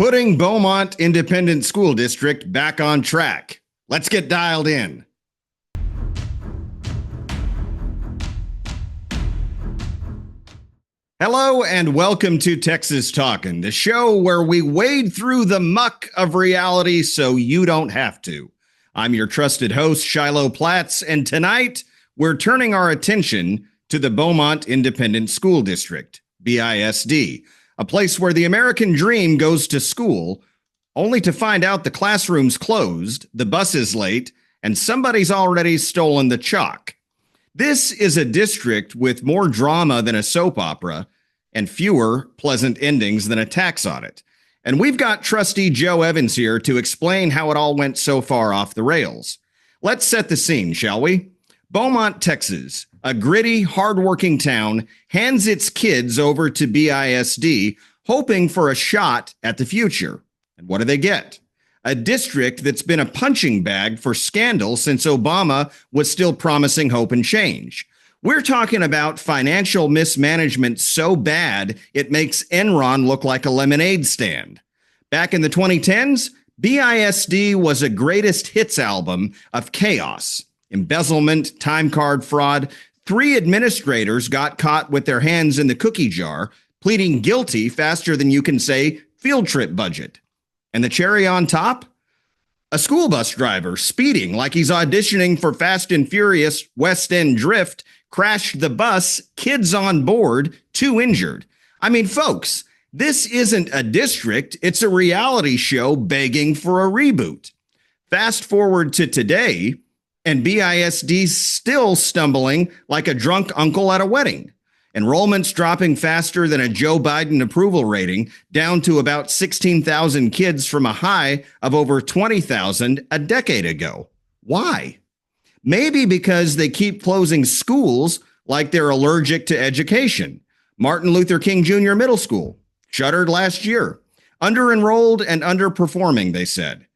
Putting Beaumont Independent School District back on track. Let's get dialed in. Hello and welcome to Texas Talkin, the show where we wade through the muck of reality so you don't have to. I'm your trusted host, Shiloh Platts, and tonight we're turning our attention to the Beaumont Independent School District, BISD, a place where the American dream goes to school, only to find out the classroom's closed, the bus is late, and somebody's already stolen the chalk. This is a district with more drama than a soap opera and fewer pleasant endings than a tax audit. And we've got Trustee Joe Evans here to explain how it all went so far off the rails. Let's set the scene, shall we? Beaumont, Texas, a gritty, hardworking town, hands its kids over to BISD, hoping for a shot at the future. And what do they get? A district that's been a punching bag for scandal since Obama was still promising hope and change. We're talking about financial mismanagement so bad it makes Enron look like a lemonade stand. Back in the 2010s, BISD was a greatest hits album of chaos, embezzlement, time card fraud. 3 administrators got caught with their hands in the cookie jar, pleading guilty faster than you can say field trip budget. And the cherry on top? A school bus driver speeding like he's auditioning for Fast and Furious West End Drift crashed the bus, kids on board, 2 injured. I mean, folks, this isn't a district, it's a reality show begging for a reboot. Fast forward to today, and BISD's still stumbling like a drunk uncle at a wedding. Enrollment's dropping faster than a Joe Biden approval rating, down to about 16,000 kids from a high of over 20,000 a decade ago. Why? Maybe because they keep closing schools like they're allergic to education. Martin Luther King Jr. Middle School, shuttered last year. Under-enrolled and underperforming, they said.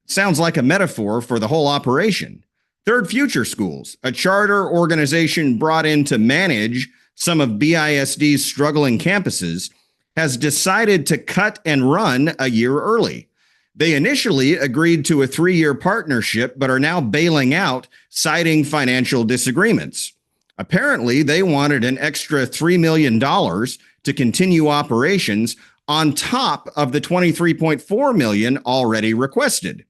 Sounds like a metaphor for the whole operation. Third Future Schools, a charter organization brought in to manage some of BISD's struggling campuses, has decided to cut and run a year early. They initially agreed to a 3-year partnership, but are now bailing out, citing financial disagreements. Apparently, they wanted an extra $3 million to continue operations on top of the $23.4 million already requested.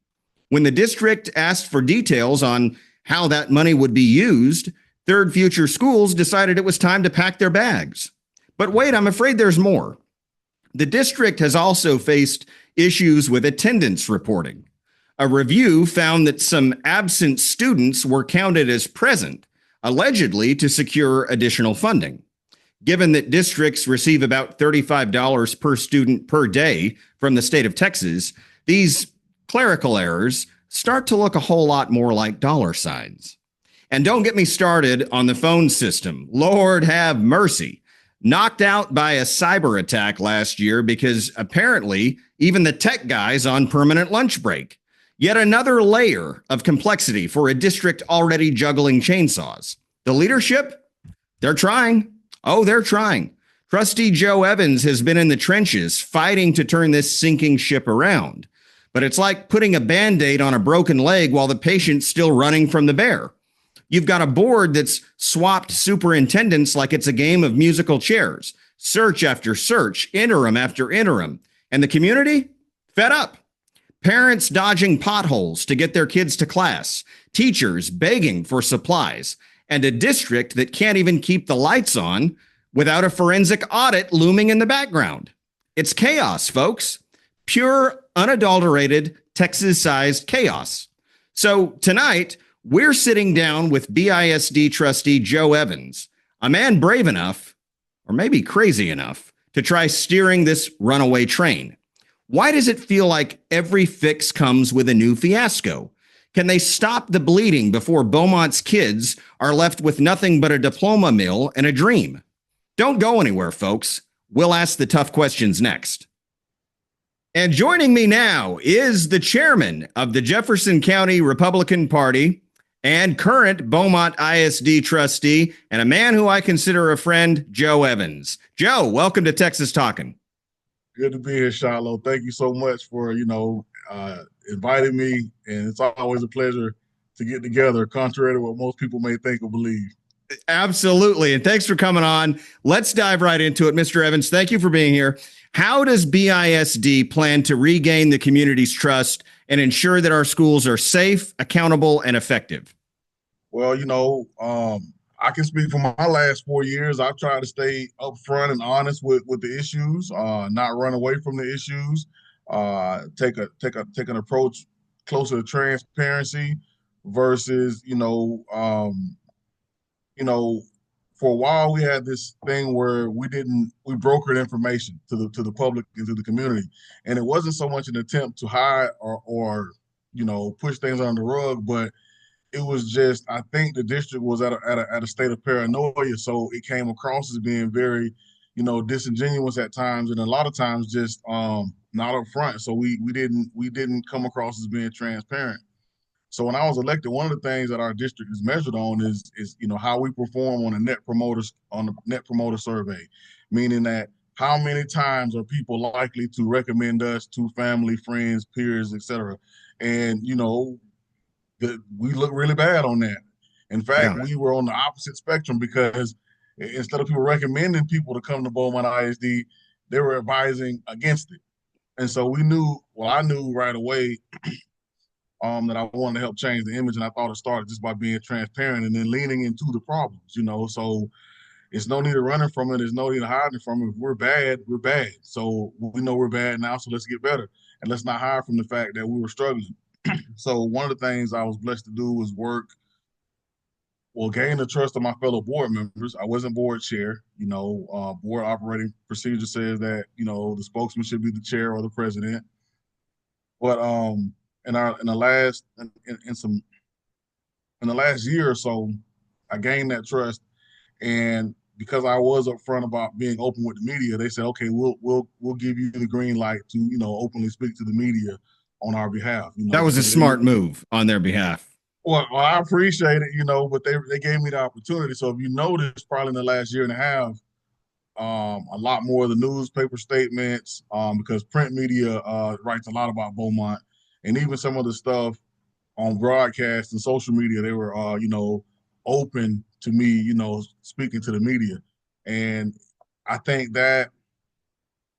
When the district asked for details on how that money would be used, Third Future Schools decided it was time to pack their bags. But wait, I'm afraid there's more. The district has also faced issues with attendance reporting. A review found that some absent students were counted as present, allegedly to secure additional funding. Given that districts receive about $35 per student per day from the state of Texas, these clerical errors start to look a whole lot more like dollar signs. And don't get me started on the phone system. Lord have mercy. Knocked out by a cyber attack last year because apparently even the tech guy's on permanent lunch break. Yet another layer of complexity for a district already juggling chainsaws. The leadership? They're trying. Oh, they're trying. Trustee Joe Evans has been in the trenches fighting to turn this sinking ship around. But it's like putting a Band-Aid on a broken leg while the patient's still running from the bear. You've got a board that's swapped superintendents like it's a game of musical chairs, search after search, interim after interim. And the community? Fed up. Parents dodging potholes to get their kids to class, teachers begging for supplies, and a district that can't even keep the lights on without a forensic audit looming in the background. It's chaos, folks. Pure, unadulterated, Texas-sized chaos. So tonight, we're sitting down with BISD trustee Joe Evans, a man brave enough, or maybe crazy enough, to try steering this runaway train. Why does it feel like every fix comes with a new fiasco? Can they stop the bleeding before Beaumont's kids are left with nothing but a diploma mill and a dream? Don't go anywhere, folks. We'll ask the tough questions next. And joining me now is the chairman of the Jefferson County Republican Party and current Beaumont ISD trustee, and a man who I consider a friend, Joe Evans. Joe, welcome to Texas Talkin. Good to be here, Shiloh. Thank you so much for, inviting me. And it's always a pleasure to get together, contrary to what most people may think or believe. Absolutely. And thanks for coming on. Let's dive right into it. Mr. Evans, thank you for being here. How does BISD plan to regain the community's trust and ensure that our schools are safe, accountable, and effective? Well, I can speak for my last 4 years. I've tried to stay upfront and honest with the issues, not run away from the issues, take an approach closer to transparency versus, for a while we had this thing where we brokered information to the public and to the community, and it wasn't so much an attempt to hide or push things under the rug, but it was just, I think the district was at a state of paranoia, so it came across as being very, disingenuous at times, and a lot of times just not upfront. So we didn't come across as being transparent. So when I was elected, one of the things that our district is measured on is how we perform on the net promoter survey, meaning that how many times are people likely to recommend us to family, friends, peers, etc. And we look really bad on that. In fact, Yeah. we were on the opposite spectrum because instead of people recommending people to come to Beaumont ISD, they were advising against it. And so I knew right away that I wanted to help change the image, and I thought it started just by being transparent and then leaning into the problems. So it's no need of running from it. There's no need of hiding from it. If we're bad, we're bad. So we know we're bad now, so let's get better. And let's not hide from the fact that we were struggling. So one of the things I was blessed to do was gain the trust of my fellow board members. I wasn't board chair. Board operating procedure says that, the spokesman should be the chair or the president. But in the last year or so, I gained that trust, and because I was upfront about being open with the media, they said, okay, we'll give you the green light to openly speak to the media on our behalf. That was a smart move on their behalf. Well, I appreciate it, but they gave me the opportunity. So if you notice, probably in the last year and a half, a lot more of the newspaper statements, because print media writes a lot about Beaumont, and even some of the stuff on broadcast and social media, they were, open to me, speaking to the media. And I think that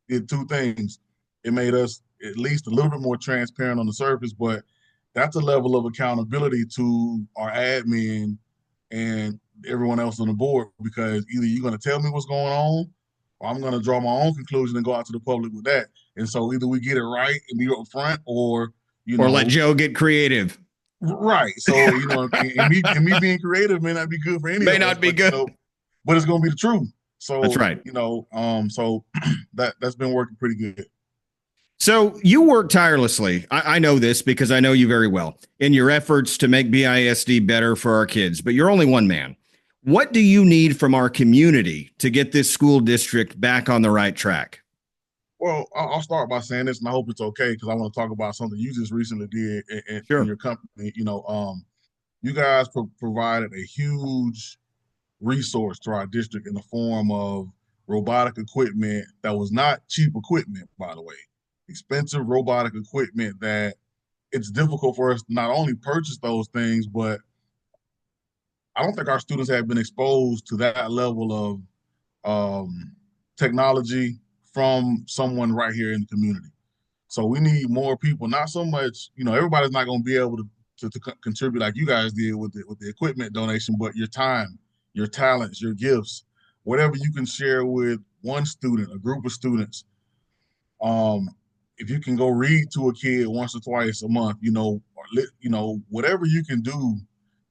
did two things. It made us at least a little bit more transparent on the surface, but that's a level of accountability to our admin and everyone else on the board, because either you're going to tell me what's going on, or I'm going to draw my own conclusion and go out to the public with that. And so either we get it right and be upfront, or let Joe get creative. Right. So and me being creative may not be good for any may of not us, be good, but it's going to be the truth. So that's right. So that's been working pretty good. So you work tirelessly. I know this because I know you very well in your efforts to make BISD better for our kids, but you're only one man. What do you need from our community to get this school district back on the right track? Well, I'll start by saying this, and I hope it's okay, because I want to talk about something you just recently did in your company. You guys provided a huge resource to our district in the form of robotic equipment that was not cheap equipment, by the way. Expensive robotic equipment that it's difficult for us to not only purchase those things, but I don't think our students have been exposed to that level of technology from someone right here in the community. So we need more people, not so much, everybody's not going to be able to contribute like you guys did with the equipment donation, but your time, your talents, your gifts, whatever you can share with one student, a group of students. If you can go read to a kid once or twice a month, whatever you can do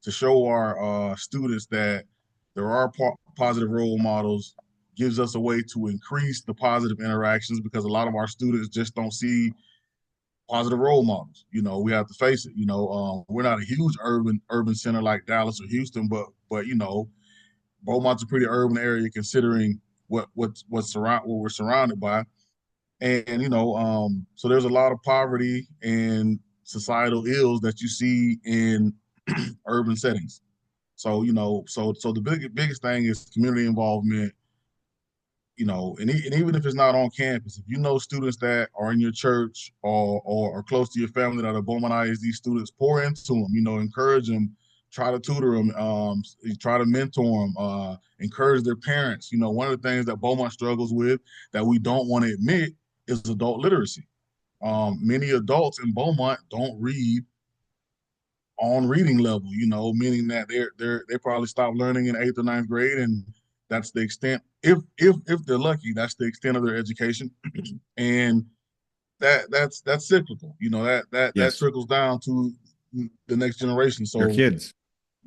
to show our students that there are positive role models, gives us a way to increase the positive interactions, because a lot of our students just don't see positive role models. We have to face it. We're not a huge urban center like Dallas or Houston, but Beaumont's a pretty urban area considering what we're surrounded by. And so there's a lot of poverty and societal ills that you see in urban settings. So so the biggest thing is community involvement. and even if it's not on campus, if you know students that are in your church or close to your family that are Beaumont ISD students, pour into them, encourage them, try to tutor them, try to mentor them, encourage their parents. One of the things that Beaumont struggles with that we don't want to admit is adult literacy. Many adults in Beaumont don't read on reading level, meaning that they probably stop learning in 8th or 9th grade, and that's the extent. If they're lucky, that's the extent of their education, and that's cyclical. That Yes. trickles down to the next generation. So Your kids.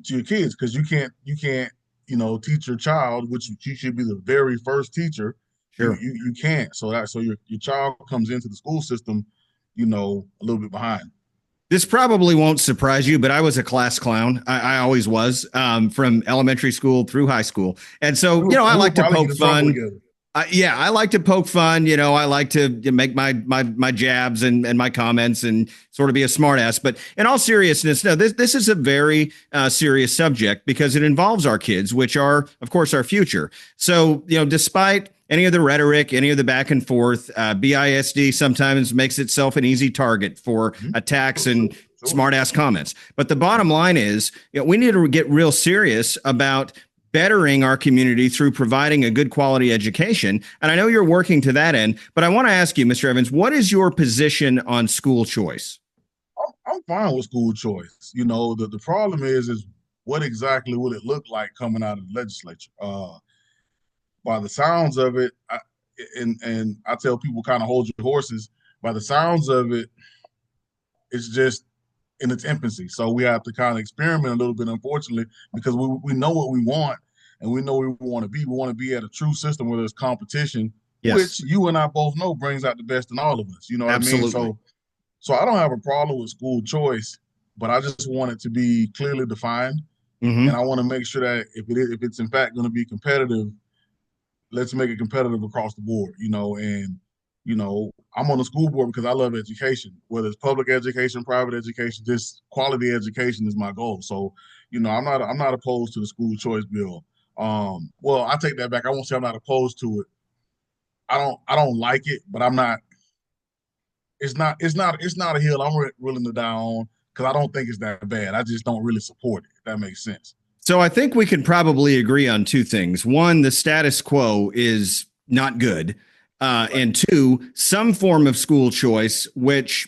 to your kids, because you can't teach your child, which you should be the very first teacher. Sure. You can't. So your child comes into the school system, a little bit behind. This probably won't surprise you, but I was a class clown. I always was, from elementary school through high school. And so, I like to poke fun. I like to poke fun. I like to make my jabs and my comments and sort of be a smartass. But in all seriousness, no, this is a very serious subject because it involves our kids, which are, of course, our future. So, despite any of the rhetoric, any of the back and forth, BISD sometimes makes itself an easy target for attacks and smartass comments. But the bottom line is, we need to get real serious about bettering our community through providing a good quality education. And I know you're working to that end, but I want to ask you, Mr. Evans, what is your position on school choice? I'm fine with school choice. The problem is what exactly will it look like coming out of the legislature? By the sounds of it, and I tell people kind of hold your horses. By the sounds of it, it's just in its infancy. So we have to kind of experiment a little bit, unfortunately, because we know what we want and we know where we want to be. We want to be at a true system where there's competition, Yes. which you and I both know brings out the best in all of us. You know what Absolutely. I mean? So I don't have a problem with school choice, but I just want it to be clearly defined. Mm-hmm. And I want to make sure that if it's in fact going to be competitive, let's make it competitive across the board, and I'm on the school board because I love education, whether it's public education, private education, just quality education is my goal. So, I'm not opposed to the school choice bill. Well, I take that back. I won't say I'm not opposed to it. I don't like it, but I'm not. It's not a hill I'm willing to die on because I don't think it's that bad. I just don't really support it. If that makes sense. So I think we can probably agree on two things. One, the status quo is not good. And two, some form of school choice, which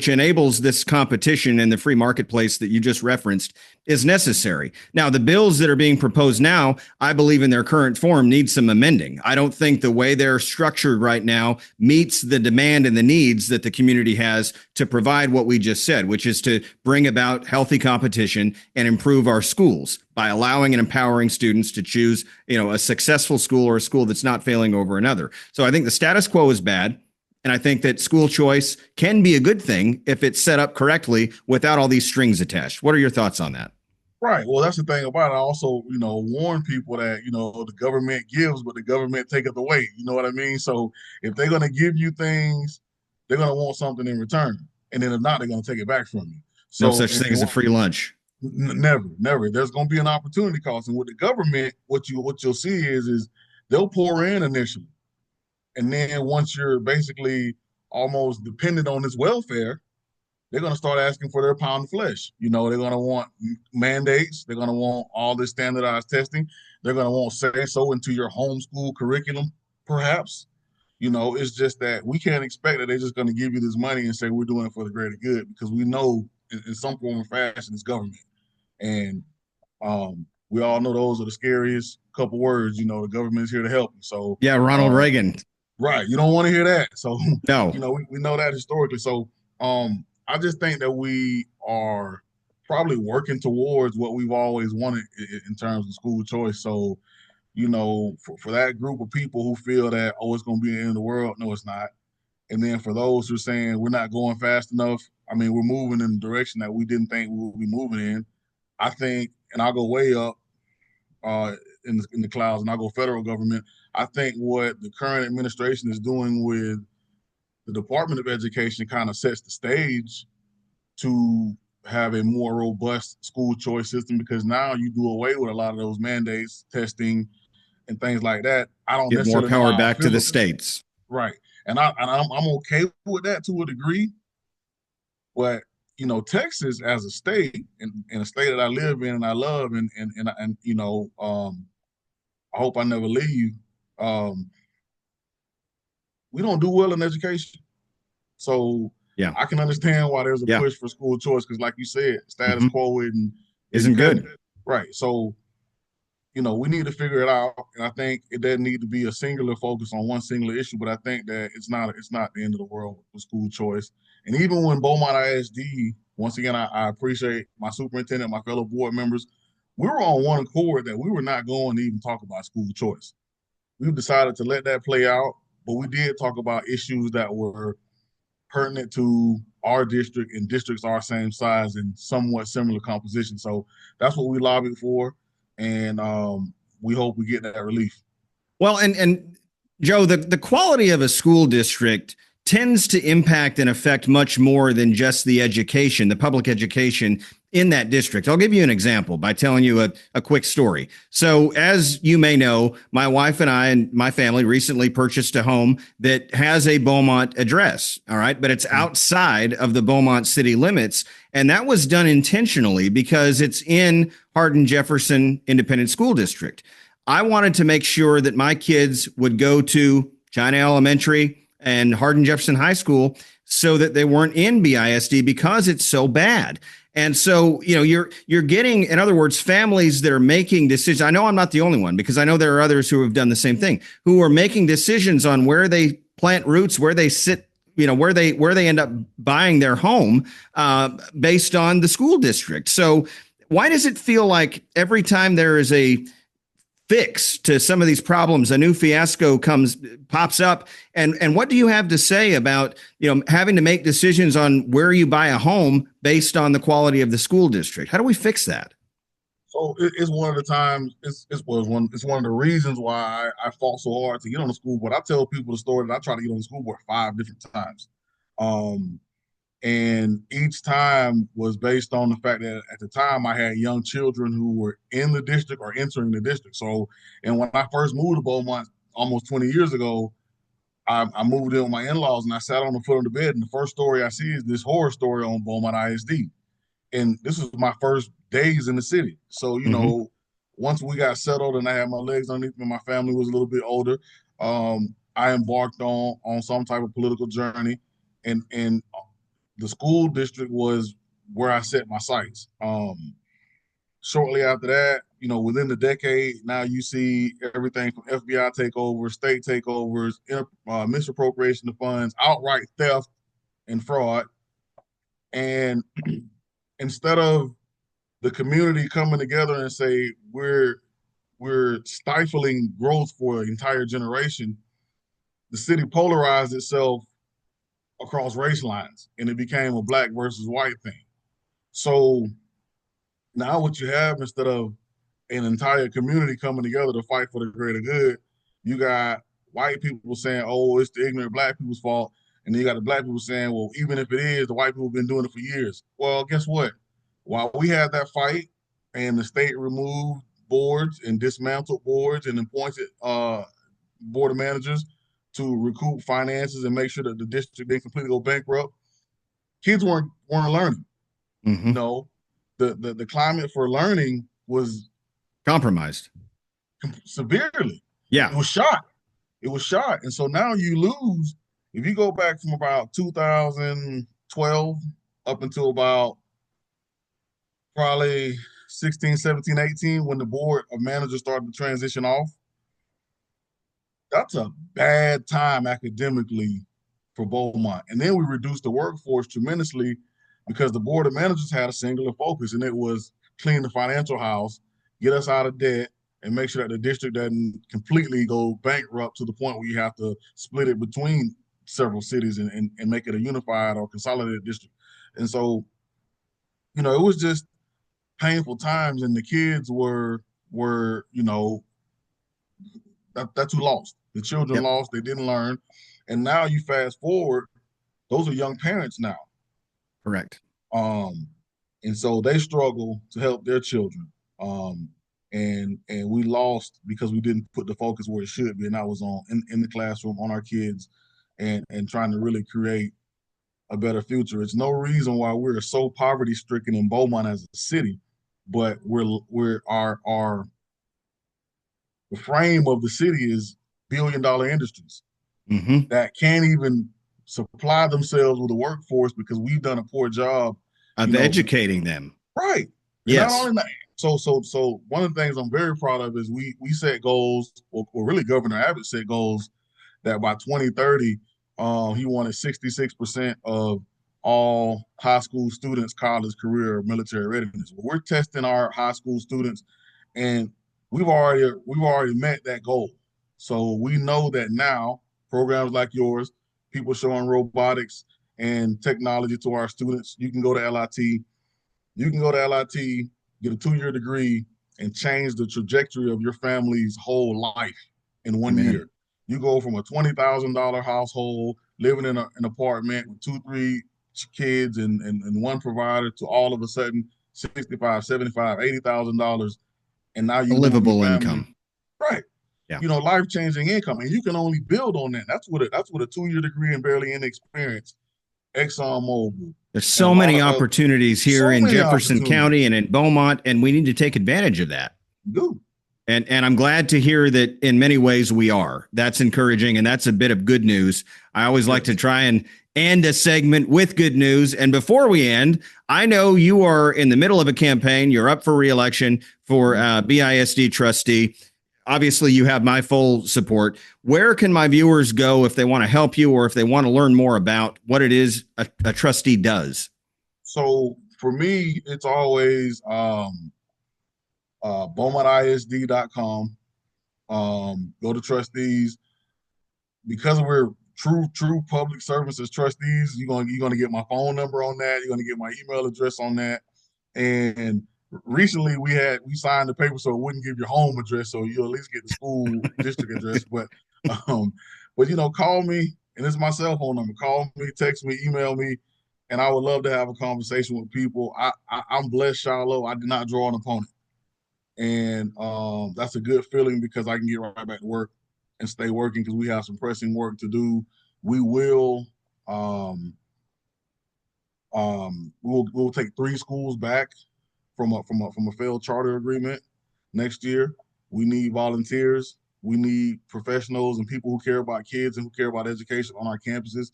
enables this competition in the free marketplace that you just referenced, is necessary. Now, the bills that are being proposed now, I believe in their current form, need some amending. I don't think the way they're structured right now meets the demand and the needs that the community has to provide what we just said, which is to bring about healthy competition and improve our schools by allowing and empowering students to choose, a successful school or a school that's not failing over another. So I think the status quo is bad. And I think that school choice can be a good thing if it's set up correctly without all these strings attached. What are your thoughts on that? Right. Well, that's the thing about it. I also, warn people that, the government gives, but the government taketh away. You know what I mean? So if they're going to give you things, they're going to want something in return. And then if not, they're going to take it back from you. So no such thing as a free lunch. Never. There's going to be an opportunity cost. And with the government, what you'll see is they'll pour in initially. And then once you're basically almost dependent on this welfare, they're going to start asking for their pound of flesh. They're going to want mandates. They're going to want all this standardized testing. They're going to want say so into your homeschool curriculum, perhaps. It's just that we can't expect that they're just going to give you this money and say we're doing it for the greater good, because we know in some form or fashion it's government. And we all know those are the scariest couple words. The government is here to help you. So yeah, Ronald Reagan. Right. You don't want to hear that. So no, we know that historically. So I just think that we are probably working towards what we've always wanted in terms of school choice. So, for that group of people who feel that, oh, it's going to be the end of the world. No, it's not. And then for those who are saying we're not going fast enough, I mean, we're moving in the direction that we didn't think we would be moving in. I think, and I'll go way up in the clouds, and I'll go federal government. I think what the current administration is doing with the Department of Education kind of sets the stage to have a more robust school choice system, because now you do away with a lot of those mandates, testing, and things like that. I don't Give more necessarily know power how I back to feel the about it. states. Right. And I'm okay with that to a degree. But Texas as a state, and a state that I live in and I love, and I hope I never leave. Um, we don't do well in education, so Yeah. I can understand why there's a Yeah. push for school choice because, like you said, status Mm-hmm. quo Isn't good. Right. So we need to figure it out, and I think it doesn't need to be a singular focus on one singular issue. But I think that it's not the end of the world with school choice. And even when Beaumont ISD, once again, I appreciate my superintendent, my fellow board members. We were on one accord that we were not going to even talk about school choice. We've decided to let that play out, but we did talk about issues that were pertinent to our district and districts our same size and somewhat similar composition. So that's what we lobbied for, and we hope we get that relief. Well, and Joe, the quality of a school district tends to impact and affect much more than just the education, the public education in that district. I'll give you an example by telling you a quick story. So, as you may know, my wife and I and my family recently purchased a home that has a Beaumont address. All right. But it's outside of the Beaumont city limits. And that was done intentionally because it's in Jefferson Independent School District. I wanted to make sure that my kids would go to China Elementary and Hardin Jefferson High School so that they weren't in BISD because it's so bad. And so, you're getting, in other words, families that are making decisions. I know I'm not the only one because I know there are others who have done the same thing, who are making decisions on where they plant roots, where they sit, where they end up buying their home based on the school district. So why does it feel like every time there is a fix to some of these problems, a new fiasco pops up? And what do you have to say about, having to make decisions on where you buy a home based on the quality of the school district? How do we fix that? So it's one of the times. It's one of the reasons why I fought so hard to get on the school board. I tell people the story that I tried to get on the school board 5 different times. And each time was based on the fact that at the time I had young children who were in the district or entering the district. So, and when I first moved to Beaumont almost 20 years ago, I moved in with my in-laws and I sat on the foot of the bed. And the first story I see is this horror story on Beaumont ISD. And this was my first days in the city. So, Mm-hmm. once we got settled and I had my legs underneath me, my family was a little bit older. I embarked on some type of political journey, and the school district was where I set my sights. Shortly after that, within the decade, now you see everything from FBI takeovers, state takeovers, misappropriation of funds, outright theft and fraud. And instead of the community coming together and say we're stifling growth for an entire generation, the city polarized itself across race lines, and it became a black versus white thing. So now what you have, instead of an entire community coming together to fight for the greater good, you got white people saying, "Oh, it's the ignorant black people's fault," and then you got the black people saying, "Well, even if it is, the white people have been doing it for years." Well, guess what? While we had that fight, and the state removed boards and dismantled boards and appointed board of managers to recoup finances and make sure that the district didn't completely go bankrupt, kids weren't learning. Mm-hmm. You know, the climate for learning was Compromised. severely. Yeah. It was shot. It was shot. And so now you lose. If you go back from about 2012 up until about probably 16, 17, 18, when the board of managers started to transition off, that's a bad time academically for Beaumont. And then we reduced the workforce tremendously because the board of managers had a singular focus, and it was clean the financial house, get us out of debt, and make sure that the district doesn't completely go bankrupt to the point where you have to split it between several cities and make it a unified or consolidated district. And so, it was just painful times, and the kids were that's who lost. The children Yep. lost. They didn't learn, and now you fast forward; those are young parents now. Correct. And so they struggle to help their children. and we lost because we didn't put the focus where it should be, and that was on in the classroom on our kids, and trying to really create a better future. It's no reason why we're so poverty stricken in Beaumont as a city, but our the frame of the city is billion-dollar industries that can't even supply themselves with a workforce because we've done a poor job of educating them. Right. Yes. Not only that, so one of the things I'm very proud of is we set goals, or really Governor Abbott set goals that by 2030, he wanted 66% of all high school students, college, career, or military readiness. We're testing our high school students, and we've already met that goal. So we know that now programs like yours, people showing robotics and technology to our students. You can go to LIT. You can go to LIT, get a 2-year degree, and change the trajectory of your family's whole life in 1 year. You go from a $20,000 household, living in an apartment with 2-3 kids and one provider, to all of a sudden $65,000, $75,000, $80,000, and now you a livable income. Right. Yeah. Life-changing income, and you can only build on that. That's what a 2-year degree and barely any experience. ExxonMobil. There's so many opportunities here in Jefferson County and in Beaumont, and we need to take advantage of that. Good. And I'm glad to hear that in many ways we are. That's encouraging, and that's a bit of good news. I always like to try and end a segment with good news. And before we end, I know you are in the middle of a campaign. You're up for re-election for BISD trustee. Obviously, you have my full support. Where can my viewers go if they want to help you or if they want to learn more about what it is a trustee does? So for me, it's always BeaumontISD.com. Go to trustees. Because we're true public servants as trustees, you're gonna get my phone number on that. You're gonna get my email address on that. And recently we signed the paper so it wouldn't give your home address, so you'll at least get the school district address. But call me, and it's my cell phone number. Call me, text me, email me, and I would love to have a conversation with people. I'm blessed, Shiloh. I did not draw an opponent, and that's a good feeling because I can get right back to work and stay working because we have some pressing work to do. We will we'll take 3 schools back from a failed charter agreement next year. We need volunteers. We need professionals and people who care about kids and who care about education on our campuses,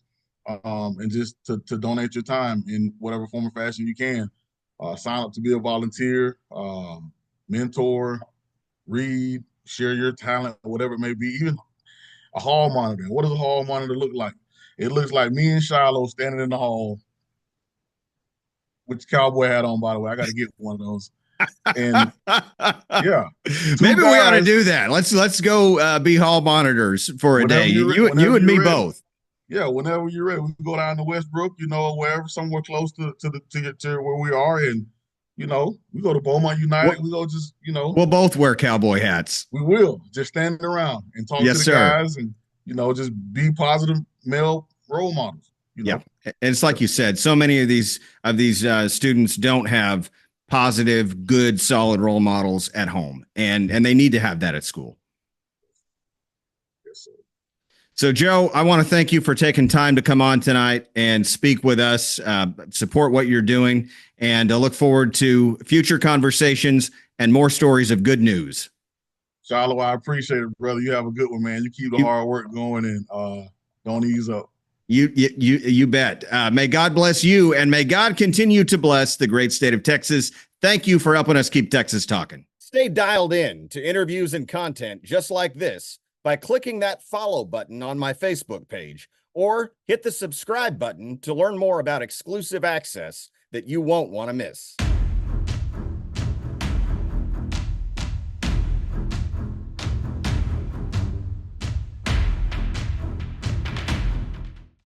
and just to donate your time in whatever form or fashion you can. Sign up to be a volunteer, mentor, read, share your talent, whatever it may be. Even a hall monitor. What does a hall monitor look like? It looks like me and Shiloh standing in the hall with the cowboy hat on, by the way. I got to get one of those. And yeah, maybe we ought to do that. Let's go be hall monitors for a day. You and me both. Yeah, whenever you're ready, we can go down to Westbrook, wherever, somewhere close to where we are, and we go to Beaumont United. We go just we'll both wear cowboy hats. We will just stand around and talk to the guys, and just be positive male role models. Yeah, and it's like you said, so many of these students don't have positive, good, solid role models at home, and they need to have that at school. Yes, sir. So, Joe, I want to thank you for taking time to come on tonight and speak with us, support what you're doing, and look forward to future conversations and more stories of good news. Shiloh, I appreciate it, brother. You have a good one, man. You keep the hard work going and don't ease up. You bet. May God bless you, and may God continue to bless the great state of Texas. Thank you for helping us keep Texas talking. Stay dialed in to interviews and content just like this by clicking that follow button on my Facebook page, or hit the subscribe button to learn more about exclusive access that you won't want to miss.